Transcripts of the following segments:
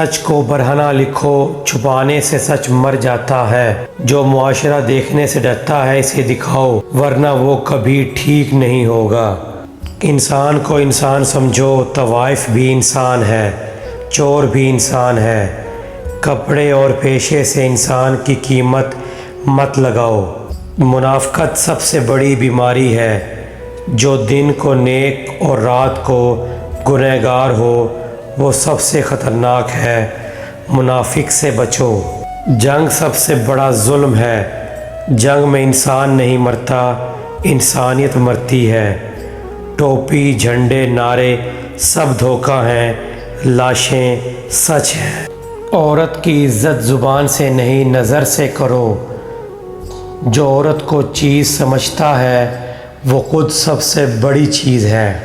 سچ کو برہنہ لکھو، چھپانے سے سچ مر جاتا ہے۔ جو معاشرہ دیکھنے سے ڈرتا ہے اسے دکھاؤ، ورنہ وہ کبھی ٹھیک نہیں ہوگا۔ انسان کو انسان سمجھو، طوائف بھی انسان ہے، چور بھی انسان ہے۔ کپڑے اور پیشے سے انسان کی قیمت مت لگاؤ۔ منافقت سب سے بڑی بیماری ہے۔ جو دن کو نیک اور رات کو گنہگار ہو وہ سب سے خطرناک ہے۔ منافق سے بچو۔ جنگ سب سے بڑا ظلم ہے۔ جنگ میں انسان نہیں مرتا، انسانیت مرتی ہے۔ ٹوپی، جھنڈے، نعرے سب دھوکہ ہیں، لاشیں سچ ہیں۔ عورت کی عزت زبان سے نہیں نظر سے کرو۔ جو عورت کو چیز سمجھتا ہے وہ خود سب سے بڑی چیز ہے۔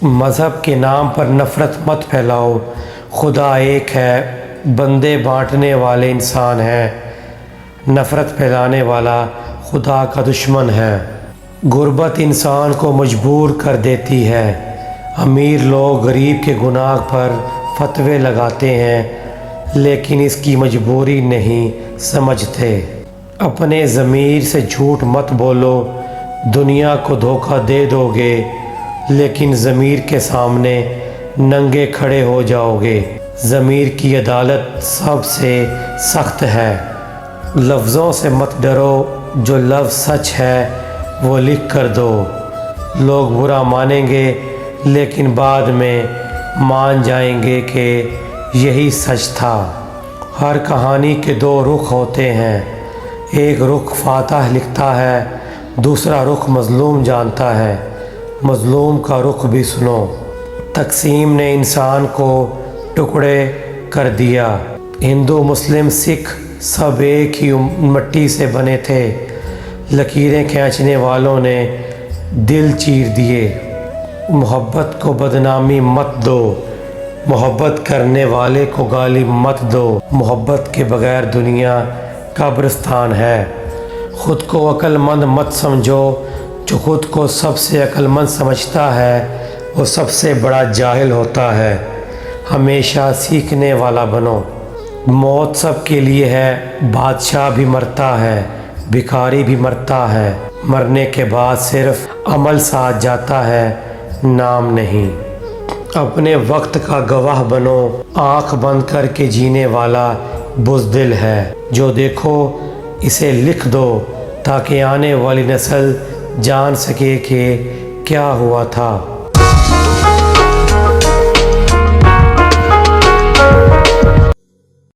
مذہب کے نام پر نفرت مت پھیلاؤ۔ خدا ایک ہے، بندے بانٹنے والے انسان ہیں۔ نفرت پھیلانے والا خدا کا دشمن ہے۔ غربت انسان کو مجبور کر دیتی ہے۔ امیر لوگ غریب کے گناہ پر فتوے لگاتے ہیں لیکن اس کی مجبوری نہیں سمجھتے۔ اپنے ضمیر سے جھوٹ مت بولو، دنیا کو دھوکہ دے دو گے لیکن ضمیر کے سامنے ننگے کھڑے ہو جاؤ گے۔ ضمیر کی عدالت سب سے سخت ہے۔ لفظوں سے مت ڈرو، جو لفظ سچ ہے وہ لکھ کر دو۔ لوگ برا مانیں گے لیکن بعد میں مان جائیں گے کہ یہی سچ تھا۔ ہر کہانی کے دو رخ ہوتے ہیں، ایک رخ فاتح لکھتا ہے، دوسرا رخ مظلوم جانتا ہے۔ مظلوم کا رخ بھی سنو۔ تقسیم نے انسان کو ٹکڑے کر دیا۔ ہندو، مسلم، سکھ سب ایک ہی مٹی سے بنے تھے، لکیریں کھینچنے والوں نے دل چیر دیے۔ محبت کو بدنامی مت دو، محبت کرنے والے کو گالی مت دو۔ محبت کے بغیر دنیا قبرستان ہے۔ خود کو عقل مند مت سمجھو، جو خود کو سب سے عقل مند سمجھتا ہے وہ سب سے بڑا جاہل ہوتا ہے۔ ہمیشہ سیکھنے والا بنو۔ موت سب کے لیے ہے، بادشاہ بھی مرتا ہے، بھکاری بھی مرتا ہے۔ مرنے کے بعد صرف عمل ساتھ جاتا ہے، نام نہیں۔ اپنے وقت کا گواہ بنو، آنکھ بند کر کے جینے والا بزدل ہے۔ جو دیکھو اسے لکھ دو تاکہ آنے والی نسل جان سکے کہ کیا ہوا تھا۔